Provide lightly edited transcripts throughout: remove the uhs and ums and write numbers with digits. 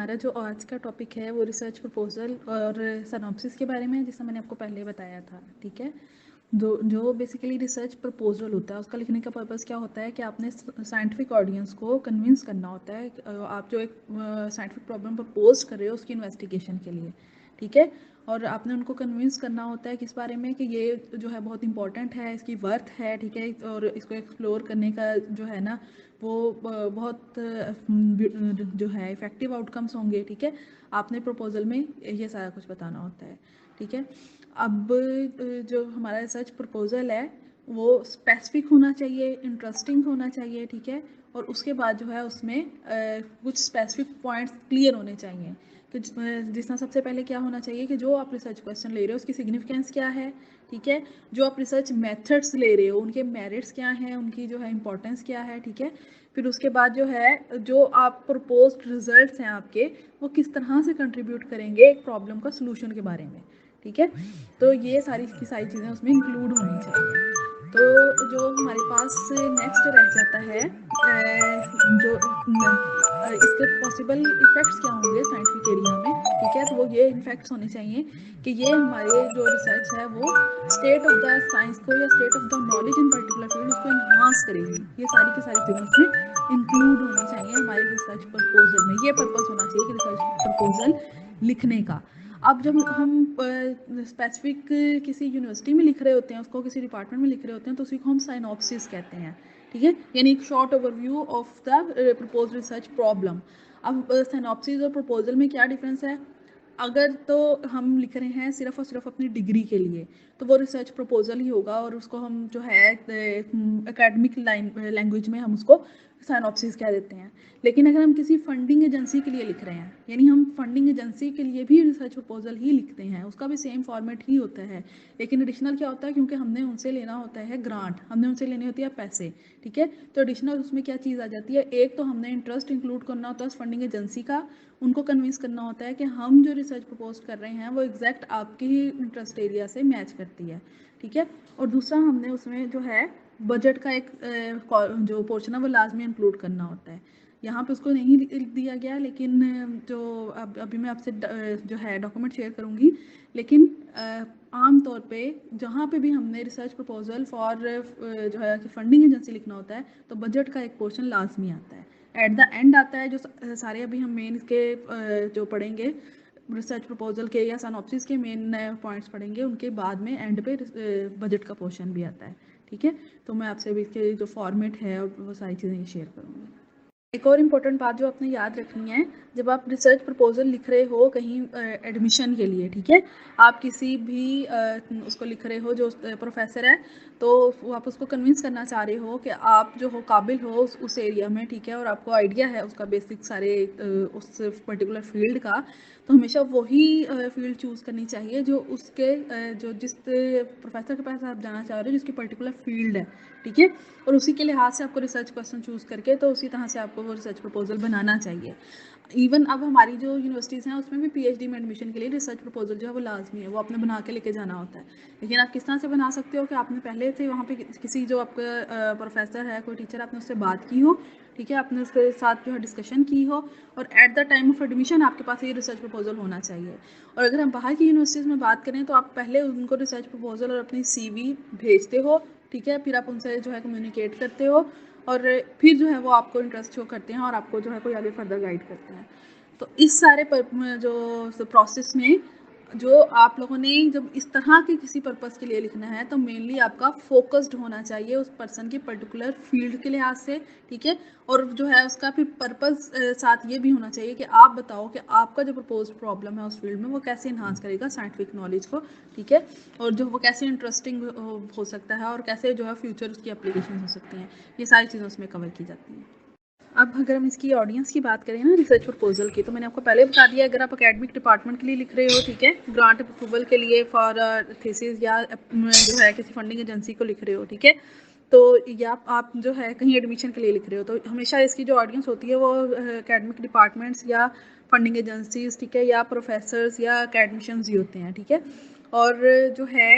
हमारा जो आज का टॉपिक है वो रिसर्च प्रपोजल और सिनॉप्सिस के बारे में है, जिसका मैंने आपको पहले बताया था। ठीक है, जो बेसिकली रिसर्च प्रपोजल होता है उसका लिखने का पर्पस क्या होता है कि आपने साइंटिफिक ऑडियंस को कन्विंस करना होता है। आप जो एक साइंटिफिक प्रॉब्लम प्रपोज कर रहे हो उसकी इन्वेस्टिगेशन के लिए। ठीक है, और आपने उनको कन्विंस करना होता है किस बारे में कि ये जो है बहुत इंपॉर्टेंट है, इसकी वर्थ है। ठीक है, और इसको एक्सप्लोर करने का जो है ना वो बहुत जो है इफ़ेक्टिव आउटकम्स होंगे। ठीक है, आपने प्रपोजल में ये सारा कुछ बताना होता है। ठीक है, अब जो हमारा रिसर्च प्रपोजल है वो स्पेसिफिक होना चाहिए, इंटरेस्टिंग होना चाहिए। ठीक है, और उसके बाद जो है उसमें कुछ स्पेसिफिक पॉइंट्स क्लियर होने चाहिए कि जिसमें सबसे पहले क्या होना चाहिए कि जो आप रिसर्च क्वेश्चन ले रहे हो उसकी सिग्निफिकेंस क्या है। ठीक है, जो आप रिसर्च मेथड्स ले रहे हो उनके मेरिट्स क्या हैं, उनकी जो है इंपॉर्टेंस क्या है। ठीक है, फिर उसके बाद जो है जो आप प्रपोज्ड रिजल्ट्स हैं आपके वो किस तरह से कंट्रीब्यूट करेंगे एक प्रॉब्लम का सोल्यूशन के बारे में। ठीक है, तो ये सारी की सारी चीज़ें उसमें इंक्लूड होनी चाहिए। तो जो हमारे पास नेक्स्ट रह जाता है जो इसके पॉसिबल इफ़ेक्ट्स क्या होंगे साइंटिफिक एरिया में। ठीक है, तो वो ये इफेक्ट्स होने चाहिए कि ये हमारे जो रिसर्च है वो स्टेट ऑफ द साइंस को या state of the knowledge in particular field उसको इन्हांस करेगी। ये सारी की सारी चीज़ें उसमें इंक्लूड होनी चाहिए हमारे रिसर्च प्रपोजल में। ये पर्पस होना चाहिए कि रिसर्च प्रपोजल लिखने का। अब जब हम स्पेसिफिक किसी यूनिवर्सिटी में लिख रहे होते हैं, उसको किसी डिपार्टमेंट में लिख रहे होते हैं, तो उसी को हम साइनॉप्सिस कहते हैं। ठीक है, यानी एक short overview of the propose research problem. अब साइनॉप्सिस और प्रपोजल में क्या डिफरेंस है? अगर तो हम लिख रहे हैं सिर्फ और सिर्फ अपनी डिग्री के लिए तो वो रिसर्च प्रपोजल ही होगा और उसको हम जो है एकेडमिक लैंग्वेज में हम उसको साइनॉप्सिस कह देते हैं। लेकिन अगर हम किसी फंडिंग एजेंसी के लिए लिख रहे हैं, यानी हम फंडिंग एजेंसी के लिए भी रिसर्च प्रपोजल ही लिखते हैं, उसका भी सेम फॉर्मेट ही होता है। लेकिन एडिशनल क्या होता है, क्योंकि हमने उनसे लेना होता है ग्रांट, हमने उनसे लेनी होती है पैसे। ठीक है, तो एडिशनल उसमें क्या चीज़ आ जाती है, एक तो हमने इंटरेस्ट इंक्लूड करना होता है उस फंडिंग एजेंसी का, उनको कन्विंस करना होता है कि हम जो रिसर्च प्रपोज कर रहे हैं वो एग्जैक्ट आपके ही इंटरेस्ट एरिया से मैच करती है। ठीक है, और दूसरा हमने उसमें जो है बजट का एक जो पोर्शन है वो लाजमी इंक्लूड करना होता है। यहाँ पे उसको नहीं लिख दिया गया, लेकिन जो अभी मैं आपसे जो है डॉक्यूमेंट शेयर करूँगी। लेकिन आम तौर पे जहाँ पे भी हमने रिसर्च प्रपोजल फॉर जो है कि फंडिंग एजेंसी लिखना होता है तो बजट का एक पोर्शन लाजमी आता है। एट द एंड आता है जो सारे अभी हम मेन के जो पढ़ेंगे रिसर्च प्रपोजल के या सिनॉप्सिस के मेन पॉइंट्स पढ़ेंगे, उनके बाद में एंड पे बजट का पोर्शन भी आता है। ठीक है, तो मैं आपसे अभी इसके जो फॉर्मेट है और वो सारी चीज़ें शेयर करूँगी। एक और इम्पोर्टेंट बात जो आपने याद रखनी है, जब आप रिसर्च प्रपोजल लिख रहे हो कहीं एडमिशन के लिए, ठीक है, आप किसी भी उसको लिख रहे हो जो प्रोफेसर है, तो आप उसको कन्विंस करना चाह रहे हो कि आप जो हो काबिल हो उस एरिया में। ठीक है, और आपको आइडिया है उसका बेसिक सारे उस पर्टिकुलर फील्ड का, तो हमेशा वही फील्ड चूज़ करनी चाहिए जो उसके जो जिस प्रोफेसर के पास आप जाना चाह रहे हो जिसकी पर्टिकुलर फील्ड है। ठीक है, और उसी के लिहाज से आपको रिसर्च क्वेश्चन चूज़ करके तो उसी तरह से आपको वो रिसर्च प्रपोजल बनाना चाहिए। इवन अब हमारी जो यूनिवर्सिटीज़ हैं उसमें भी पीएचडी में एडमिशन के लिए रिसर्च प्रपोजल जो है वो लाजमी है, वो आपने बना के लेके जाना होता है। लेकिन आप किस तरह से बना सकते हो कि आपने पहले से वहाँ पे किसी जो आपका प्रोफेसर है, कोई टीचर, आपने उससे बात की हो। ठीक है, आपने उसके साथ जो है डिस्कशन की हो और at the time of admission आपके पास ये रिसर्च प्रपोजल होना चाहिए। और अगर हम बाहर की यूनिवर्सिटीज़ में बात करें तो आप पहले उनको रिसर्च प्रपोजल और अपनी सीवी भेजते हो। ठीक है, फिर आप उनसे जो है कम्युनिकेट करते हो और फिर जो है वो आपको इंटरेस्ट शो करते हैं और आपको जो है कोई आगे फर्दर गाइड करते हैं। तो इस सारे जो प्रोसेस में जो आप लोगों ने जब इस तरह के किसी पर्पस के लिए लिखना है तो मेनली आपका फोकस्ड होना चाहिए उस पर्सन की पर्टिकुलर फील्ड के लिहाज से। ठीक है, और जो है उसका फिर पर्पस साथ ये भी होना चाहिए कि आप बताओ कि आपका जो प्रपोज प्रॉब्लम है उस फील्ड में वो कैसे इन्हांस करेगा साइंटिफिक नॉलेज को। ठीक है, और जो वो कैसे इंटरेस्टिंग हो सकता है और कैसे जो है फ्यूचर उसकी एप्लीकेशन हो सकती हैं, ये सारी चीज़ें उसमें कवर की जाती हैं। अब अगर हम इसकी ऑडियंस की बात करें ना रिसर्च प्रपोजल की, तो मैंने आपको पहले बता दिया, अगर आप एकेडमिक डिपार्टमेंट के लिए लिख रहे हो, ठीक है, ग्रांट अप्रूवल के लिए फॉर थीसिस या जो है किसी फंडिंग एजेंसी को लिख रहे हो, ठीक है, तो या आप जो है कहीं एडमिशन के लिए लिख रहे हो, तो हमेशा इसकी जो ऑडियंस होती है वो एकेडमिक डिपार्टमेंट्स या फंडिंग एजेंसीज, ठीक है, या प्रोफेसर्स या अकेडमिशंस ही होते हैं। ठीक है, और जो है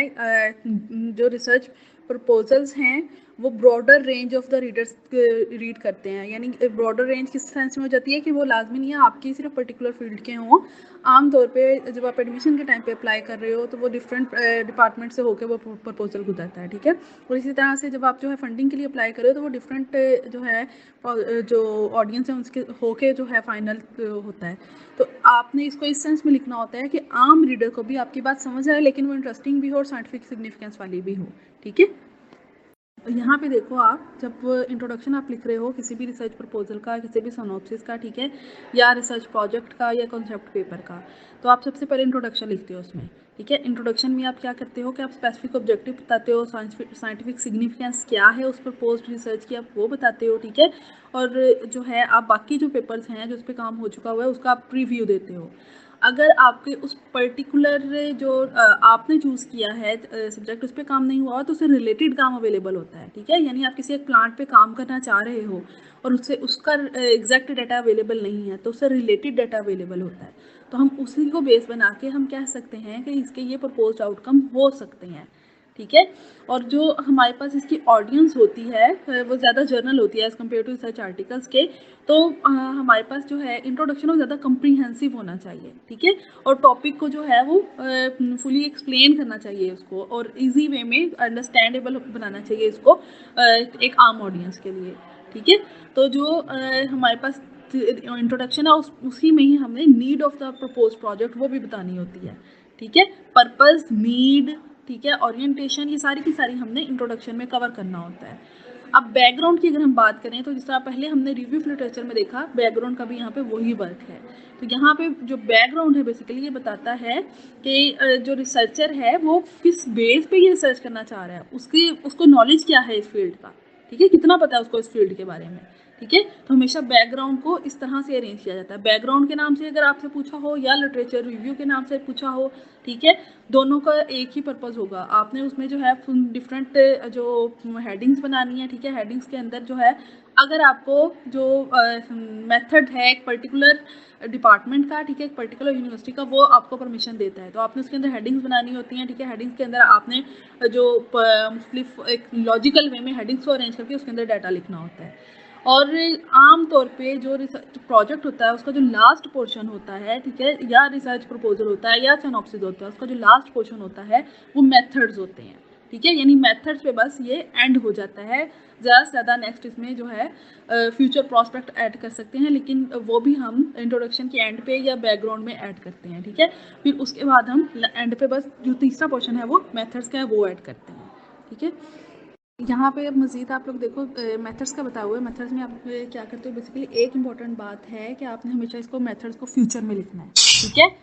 जो रिसर्च प्रपोजल्स हैं वो broader range of the readers read करते हैं। यानी ब्रॉडर रेंज किस सेंस में हो जाती है कि वो लाजमी नहीं है आपकी सिर्फ पर्टिकुलर फील्ड के हों। आमतौर पे जब आप एडमिशन के टाइम पे अप्लाई कर रहे हो तो वो डिफरेंट डिपार्टमेंट से होकर वो प्रपोजल गुजरता है, ठीक है। और इसी तरह से जब आप जो है फंडिंग के लिए अप्लाई कर रहे हो तो वो डिफरेंट जो है जो ऑडियंस है उसके होके जो है फाइनल होता है। तो आपने इसको इस सेंस में लिखना होता है कि आम रीडर को भी आपकी बात समझ आए लेकिन वो इंटरेस्टिंग भी हो और साइंटिफिक सिग्निफिकेंस वाली भी हो, ठीक है। यहाँ पे देखो आप जब इंट्रोडक्शन आप लिख रहे हो किसी भी रिसर्च प्रपोजल का, किसी भी सिनॉप्सिस का, ठीक है, या रिसर्च प्रोजेक्ट का या कॉन्सेप्ट पेपर का, तो आप सबसे पहले इंट्रोडक्शन लिखते हो उसमें, ठीक है। इंट्रोडक्शन में आप क्या करते हो कि आप स्पेसिफिक ऑब्जेक्टिव बताते हो, साइंटिफिक सिग्निफिकेंस क्या है उस पर पोस्ट रिसर्च की आप वो बताते हो, ठीक है। और जो है आप बाकी जो पेपर्स हैं जो उस पर काम हो चुका हुआ है उसका आप प्रीव्यू देते हो। अगर आपके उस पर्टिकुलर जो आपने चूज़ किया है सब्जेक्ट उस पर काम नहीं हुआ तो उससे रिलेटेड काम अवेलेबल होता है, ठीक है। यानी आप किसी एक प्लांट पे काम करना चाह रहे हो और उससे उसका एग्जैक्ट डाटा अवेलेबल नहीं है तो उससे रिलेटेड डाटा अवेलेबल होता है। तो हम उसी को बेस बना के हम कह सकते हैं कि इसके ये प्रपोज्ड आउटकम हो सकते हैं, ठीक है। और जो हमारे पास इसकी ऑडियंस होती है वो ज़्यादा जर्नल होती है as compared to research articles के। तो हमारे पास जो है इंट्रोडक्शन वो ज़्यादा कम्प्रीहेंसिव होना चाहिए, ठीक है। और टॉपिक को जो है वो फुली एक्सप्लेन करना चाहिए उसको और इजी वे में अंडरस्टैंडेबल बनाना चाहिए इसको एक आम ऑडियंस के लिए, ठीक है। तो जो हमारे पास इंट्रोडक्शन है उसी में ही हमने need of the propose project वो भी बतानी होती है, ठीक है। पर्पस, नीड, ठीक है, ओरिएंटेशन, ये सारी की सारी हमने इंट्रोडक्शन में कवर करना होता है। अब बैकग्राउंड की अगर हम बात करें तो जिस तरह पहले हमने रिव्यू ऑफ लिटरेचर में देखा बैकग्राउंड का भी यहाँ पे वही वर्क है। तो यहाँ पे जो बैकग्राउंड है बेसिकली ये बताता है कि जो रिसर्चर है वो किस बेस पे ये रिसर्च करना चाह रहा है, उसको नॉलेज क्या है इस फील्ड का, ठीक है, कितना पता है उसको इस फील्ड के बारे में, ठीक है। तो हमेशा बैकग्राउंड को इस तरह से अरेंज किया जाता है। बैकग्राउंड के नाम से अगर आपसे पूछा हो या लिटरेचर रिव्यू के नाम से पूछा हो, ठीक है, दोनों का एक ही पर्पस होगा। आपने उसमें जो है डिफरेंट जो हेडिंग्स बनानी है, ठीक है। हेडिंग्स के अंदर जो है अगर आपको जो मेथड है एक पर्टिकुलर डिपार्टमेंट का, ठीक है, एक पर्टिकुलर यूनिवर्सिटी का, वो आपको परमिशन देता है तो आपने उसके अंदर हेडिंग्स बनानी होती हैं, ठीक है। हेडिंग्स के अंदर आपने जो मुख्तलिफ एक लॉजिकल वे में हेडिंग्स को अरेंज करके उसके अंदर डाटा लिखना होता है। और आम तौर पे जो रिसर्च प्रोजेक्ट होता है उसका जो लास्ट पोर्शन होता है, ठीक है, या रिसर्च प्रपोजल होता है या सिनॉप्सिस होता है, उसका जो लास्ट पोर्शन होता है वो मेथड्स होते हैं, ठीक है। यानी मेथड्स पे बस ये एंड हो जाता है। ज़्यादा से ज़्यादा नेक्स्ट इसमें जो है फ्यूचर प्रॉस्पेक्ट ऐड कर सकते हैं लेकिन वो भी हम इंट्रोडक्शन के एंड पे या बैकग्राउंड में ऐड करते हैं, ठीक है। फिर उसके बाद हम एंड पे बस जो तीसरा पोर्शन है वो मेथड्स का है वो ऐड करते हैं, ठीक है। यहाँ पे अब मज़ीद आप लोग देखो मेथड्स का बताया हुआ है। मेथड्स में आप क्या करते हो बेसिकली एक इम्पॉर्टेंट बात है कि आपने हमेशा इसको मेथड्स को फ्यूचर में लिखना है, ठीक है।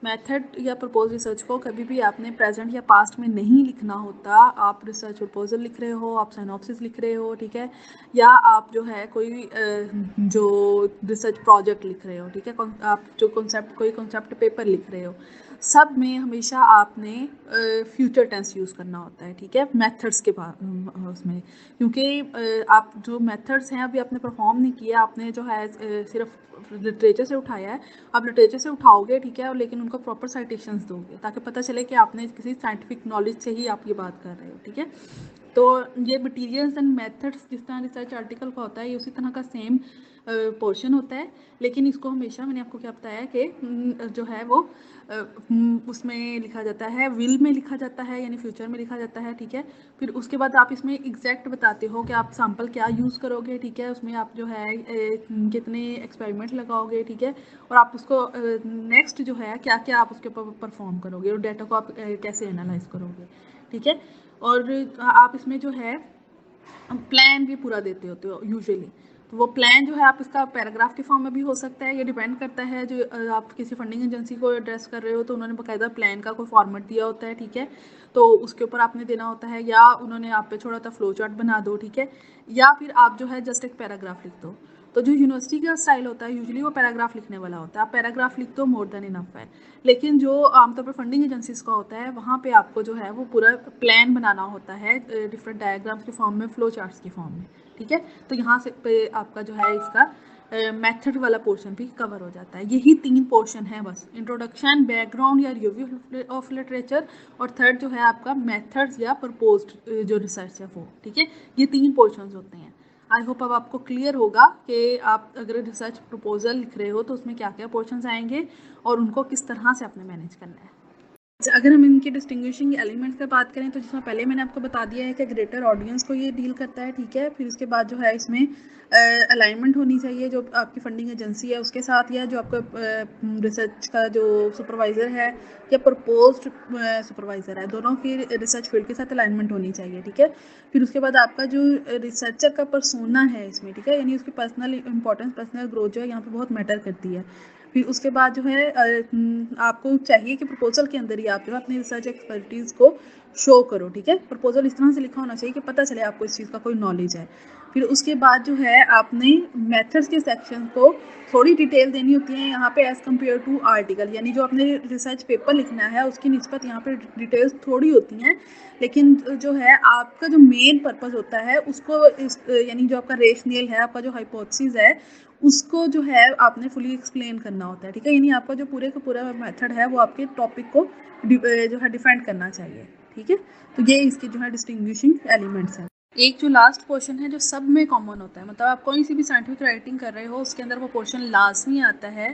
मेथड या प्रपोज रिसर्च को कभी भी आपने प्रेजेंट या पास्ट में नहीं लिखना होता। आप रिसर्च प्रपोजल लिख रहे हो, आप सिनॉप्सिस लिख रहे हो, ठीक है, या आप जो है कोई जो रिसर्च प्रोजेक्ट लिख रहे हो, ठीक है, आप जो कोई कॉन्सेप्ट पेपर लिख रहे हो, सब में हमेशा आपने फ्यूचर टेंस यूज़ करना होता है, ठीक है, मेथड्स के उसमें। क्योंकि आप जो मेथड्स हैं अभी आपने परफॉर्म नहीं किया, आपने जो है सिर्फ लिटरेचर से उठाया है। आप लिटरेचर से उठाओगे, ठीक है, और लेकिन उनको प्रॉपर साइटेशंस दोगे ताकि पता चले कि आपने किसी साइंटिफिक नॉलेज से ही आप ये बात कर रहे हो, ठीक है। तो ये मटीरियल्स एंड मेथड्स जिस तरह रिसर्च आर्टिकल का होता है ये उसी तरह का सेम पोर्शन होता है। लेकिन इसको हमेशा मैंने आपको क्या बताया कि जो है वो उसमें लिखा जाता है, विल में लिखा जाता है यानी फ्यूचर में लिखा जाता है, ठीक है। फिर उसके बाद आप इसमें एग्जैक्ट बताते हो कि आप सैम्पल क्या यूज़ करोगे, ठीक है, उसमें आप जो है कितने एक्सपेरिमेंट लगाओगे, ठीक है, और आप उसको नेक्स्ट जो है क्या क्या आप उसके ऊपर परफॉर्म करोगे और डाटा को आप कैसे एनालाइज करोगे, ठीक है। और आप इसमें जो है प्लान भी पूरा देते होते हो यूजुअली। तो वो प्लान जो है आप इसका पैराग्राफ के फॉर्म में भी हो सकता है, ये डिपेंड करता है जो आप किसी फंडिंग एजेंसी को एड्रेस कर रहे हो तो उन्होंने बाकायदा प्लान का कोई फॉर्मेट दिया होता है, ठीक है, तो उसके ऊपर आपने देना होता है, या उन्होंने आप पे छोड़ा था फ्लो चार्ट बना दो, ठीक है, या फिर आप जो है जस्ट एक पैराग्राफ लिख दो। तो जो यूनिवर्सिटी का स्टाइल होता है यूजुअली वो पैराग्राफ लिखने वाला होता है, आप पैराग्राफ लिख दो मोर देन इनफ है। लेकिन जो आमतौर पर फंडिंग एजेंसीज का होता है वहाँ पे आपको जो है वो पूरा प्लान बनाना होता है डिफरेंट डायग्राम्स के फॉर्म में, फ्लो चार्ट्स के फॉर्म में, ठीक है। तो यहाँ से पे आपका जो है इसका मेथड वाला पोर्शन भी कवर हो जाता है। यही 3 पोर्शन है बस, इंट्रोडक्शन, बैकग्राउंड या रिव्यू ऑफ लिटरेचर, और थर्ड जो है आपका मेथड्स या प्रपोज्ड जो रिसर्च है वो, ठीक है। ये 3 पोर्शंस होते हैं। आई होप अब आपको क्लियर होगा कि आप अगर रिसर्च प्रपोजल लिख रहे हो तो उसमें क्या क्या पोर्शंस आएंगे और उनको किस तरह से आपने मैनेज करना है। अगर हम इनके डिस्टिंग्विशिंग एलिमेंट्स की बात करें तो जिसमें पहले मैंने आपको बता दिया है कि ग्रेटर ऑडियंस को ये डील करता है, ठीक है। फिर उसके बाद जो है इसमें अलाइनमेंट होनी चाहिए जो आपकी फंडिंग एजेंसी है उसके साथ, या जो आपका रिसर्च का जो सुपरवाइज़र है या प्रपोज्ड सुपरवाइज़र है, दोनों की रिसर्च फील्ड के साथ अलाइनमेंट होनी चाहिए, ठीक है। फिर उसके बाद आपका जो रिसर्चर का पर्सोना है इसमें, ठीक है, यानी उसकी पर्सनल इंपॉर्टेंस, पर्सनल ग्रोथ जो है यहाँ पे बहुत मैटर करती है। फिर उसके बाद जो है आपको चाहिए कि प्रपोजल के अंदर ही आप जो है अपनी रिसर्च एक्सपर्टीज़ को शो करो, ठीक है। प्रपोजल इस तरह से लिखा होना चाहिए कि पता चले आपको इस चीज़ का कोई नॉलेज है। फिर उसके बाद जो है आपने मेथड्स के सेक्शन को थोड़ी डिटेल देनी होती है यहाँ पे एज़ कम्पेयर टू आर्टिकल, यानी जो आपने रिसर्च पेपर लिखना है उसकी निस्बत यहाँ पे डिटेल्स थोड़ी होती हैं, लेकिन जो है आपका जो मेन पर्पस होता है उसको यानी जो आपका रेशनल है, आपका जो हाइपोथेसिस है उसको जो है आपने फुली एक्सप्लेन करना होता है, ठीक है। यानी आपका जो पूरे का पूरा मेथड है वो आपके टॉपिक को जो है डिफेंड करना चाहिए, ठीक है। तो ये इसके जो है डिस्टिंग्विशिंग एलिमेंट्स हैं। एक जो लास्ट पोर्शन है जो सब में कॉमन होता है, मतलब आप कोई सी भी साइंटिफिक राइटिंग कर रहे हो उसके अंदर वो पोर्शन लाजमी आता है,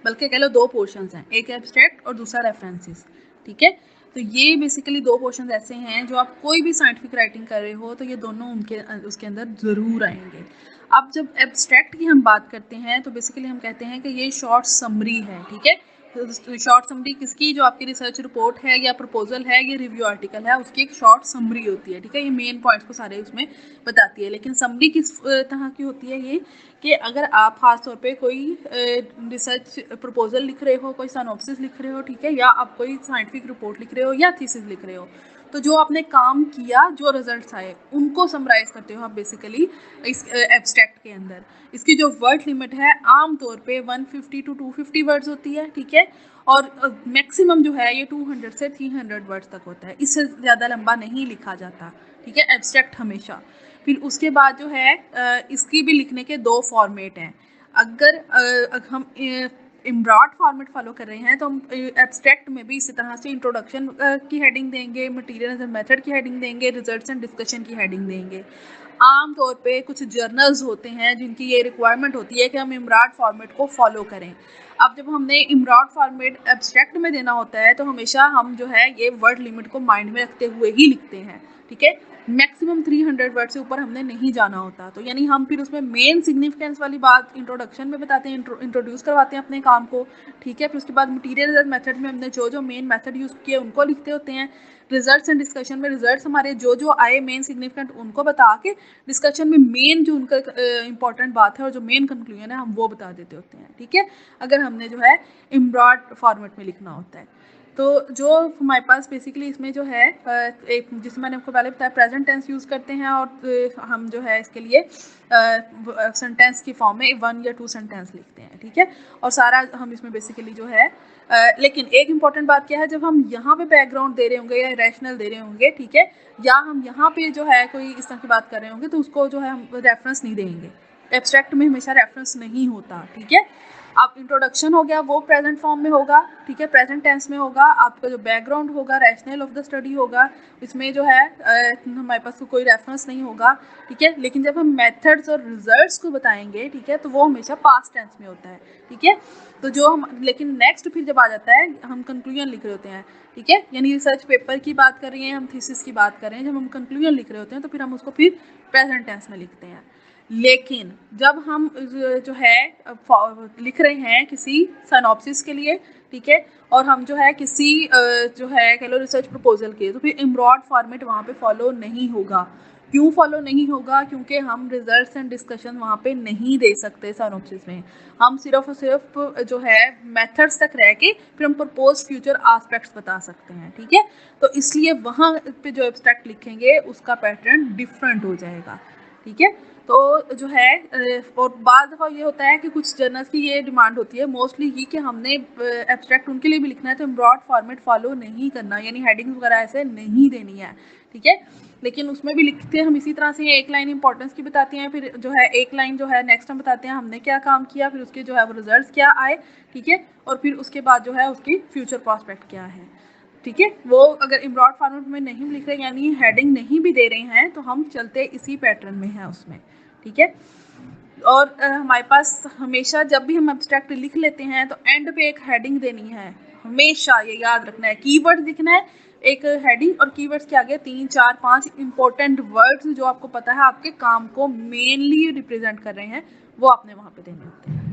बल्कि कह लो 2 पोर्शंस हैं, एक एब्स्ट्रैक्ट और दूसरा रेफरेंसेस, ठीक है। तो ये बेसिकली 2 पोर्शन ऐसे हैं जो आप कोई भी साइंटिफिक राइटिंग कर रहे हो तो ये दोनों उनके उसके अंदर ज़रूर आएंगे। अब जब एब्स्ट्रैक्ट की हम बात करते हैं तो बेसिकली हम कहते हैं कि ये शॉर्ट समरी है, ठीक है। शॉर्ट समरी किसकी, जो आपकी रिसर्च रिपोर्ट है या प्रपोजल है या रिव्यू आर्टिकल है उसकी एक शॉर्ट समरी होती है, ठीक है। ये मेन पॉइंट्स को सारे उसमें बताती है। लेकिन समरी किस तरह की होती है ये, कि अगर आप खास तौर पे कोई रिसर्च प्रपोजल लिख रहे हो, कोई सिनॉप्सिस लिख रहे हो, ठीक है, या आप कोई साइंटिफिक रिपोर्ट लिख रहे हो या थीसिस लिख रहे हो, तो जो आपने काम किया, जो रिजल्ट्स आए उनको समराइज करते हो आप बेसिकली इस एब्स्ट्रैक्ट के अंदर। इसकी जो वर्ड लिमिट है आमतौर पे 150 टू 250 वर्ड्स होती है, ठीक है। और मैक्सिमम जो है ये 200 से 300 वर्ड्स तक होता है, इससे ज़्यादा लंबा नहीं लिखा जाता, ठीक है, एब्स्ट्रैक्ट हमेशा। फिर उसके बाद जो है इसकी भी लिखने के 2 फॉर्मेट हैं। अगर हम इम्ब्रॉड फॉर्मेट फॉलो कर रहे हैं तो हम एब्स्ट्रैक्ट में भी इसी तरह से इंट्रोडक्शन की हेडिंग देंगे, मटेरियल एंड मेथड की हेडिंग देंगे, रिजल्ट्स एंड डिस्कशन की हेडिंग देंगे। आम तौर पे कुछ जर्नल्स होते हैं जिनकी ये रिक्वायरमेंट होती है कि हम इम्ब्रॉड फॉर्मेट को फॉलो करें। अब जब हमने इम्ब्रॉड फॉर्मेट एब्स्ट्रैक्ट में देना होता है तो हमेशा हम जो है ये वर्ड लिमिट को माइंड में रखते हुए ही लिखते हैं, ठीक है। मैक्सिमम 300 वर्ड से ऊपर हमने नहीं जाना होता, तो यानी हम फिर उसमें मेन सिग्निफिकेंस वाली बात इंट्रोडक्शन में बताते हैं, इंट्रोड्यूस करवाते हैं अपने काम को, ठीक है। फिर उसके बाद मटीरियल मेथड में हमने जो जो मेन मेथड यूज़ किए उनको लिखते होते हैं। रिजल्ट्स एंड डिस्कशन में रिजल्ट्स हमारे जो जो आए मेन सिग्निफिकेंट उनको बता के डिस्कशन में मेन जो उनका इंपॉर्टेंट बात है और जो मेन कंक्लूजन है हम वो बता देते होते हैं, ठीक है, अगर हमने जो है इम्ब्रॉड फॉर्मेट में लिखना होता है। तो जो हमारे पास बेसिकली इसमें जो है एक जिसमें मैंने आपको पहले बताया प्रेजेंट टेंस यूज़ करते हैं, और हम जो है इसके लिए सेंटेंस की फॉर्म में 1 या 2 सेंटेंस लिखते हैं, ठीक है। और सारा हम इसमें बेसिकली जो है लेकिन एक इम्पॉर्टेंट बात क्या है, जब हम यहाँ पे बैकग्राउंड दे रहे होंगे या रैशनल दे रहे होंगे, ठीक है, या हम यहाँ पे जो है कोई इस तरह की बात कर रहे होंगे तो उसको जो है हम रेफरेंस नहीं देंगे। एब्स्ट्रैक्ट में हमेशा रेफरेंस नहीं होता, ठीक है। अब इंट्रोडक्शन हो गया वो प्रेजेंट फॉर्म में होगा, ठीक है, प्रेजेंट टेंस में होगा। आपका जो बैकग्राउंड होगा रैशनल ऑफ द स्टडी होगा, इसमें जो है हमारे पास कोई रेफरेंस नहीं होगा, ठीक है। लेकिन जब हम मेथड्स और रिजल्ट्स को बताएंगे, ठीक है, तो वो हमेशा पास्ट टेंस में होता है, ठीक है। तो जो हम लेकिन नेक्स्ट फिर जब आ जाता है हम कंक्लूजन लिख रहे होते हैं, ठीक है, यानी रिसर्च पेपर की बात कर रहे हैं, हम थीसिस की बात कर रहे हैं, जब हम कंक्लूजन लिख रहे होते हैं तो फिर हम उसको फिर प्रेजेंट टेंस में लिखते हैं। लेकिन जब हम जो है लिख रहे हैं किसी सिनॉप्सिस के लिए, ठीक है, और हम जो है किसी जो है कह लो रिसर्च प्रपोजल के, तो फिर इम्ब्रॉड फॉर्मेट वहाँ पे फॉलो नहीं होगा। क्यों फॉलो नहीं होगा? क्योंकि हम रिजल्ट्स एंड डिस्कशन वहाँ पे नहीं दे सकते सिनॉप्सिस में। हम सिर्फ और सिर्फ जो है मेथड्स तक रह के फिर हम प्रपोज फ्यूचर एस्पेक्ट्स बता सकते हैं, ठीक है। तो इसलिए वहाँ पे जो एब्स्ट्रैक्ट लिखेंगे उसका पैटर्न डिफरेंट हो जाएगा, ठीक है। तो जो है और बाद दफ़ा ये होता है कि कुछ जर्नल्स की ये डिमांड होती है मोस्टली ही कि हमने एब्स्ट्रैक्ट उनके लिए भी लिखना है तो एम्ब्रॉड फॉर्मेट फॉलो नहीं करना, यानी हेडिंग्स वगैरह ऐसे नहीं देनी है, ठीक है। लेकिन उसमें भी लिखते हैं हम इसी तरह से, एक लाइन इंपॉर्टेंस की बताते हैं, फिर जो है एक लाइन जो है नेक्स्ट हम बताते हैं हमने क्या काम किया, फिर उसके जो है वो रिजल्ट्स क्या आए, ठीक है, और फिर उसके बाद जो है उसकी फ्यूचर प्रॉस्पेक्ट क्या है, ठीक है। वो अगर इम्ब्रॉड फॉर्मेट में नहीं लिख रहे यानी हेडिंग नहीं भी दे रहे हैं तो हम चलते इसी पैटर्न में हैं उसमें, ठीक है। और हमारे पास हमेशा जब भी हम एब्स्ट्रैक्ट लिख लेते हैं तो एंड पे एक हेडिंग देनी है, हमेशा ये याद रखना है, कीवर्ड लिखना है, एक हेडिंग और कीवर्ड्स के आगे 3 4 5 इंपॉर्टेंट वर्ड्स जो आपको पता है आपके काम को मेनली रिप्रेजेंट कर रहे हैं वो आपने वहां पे देने होते हैं।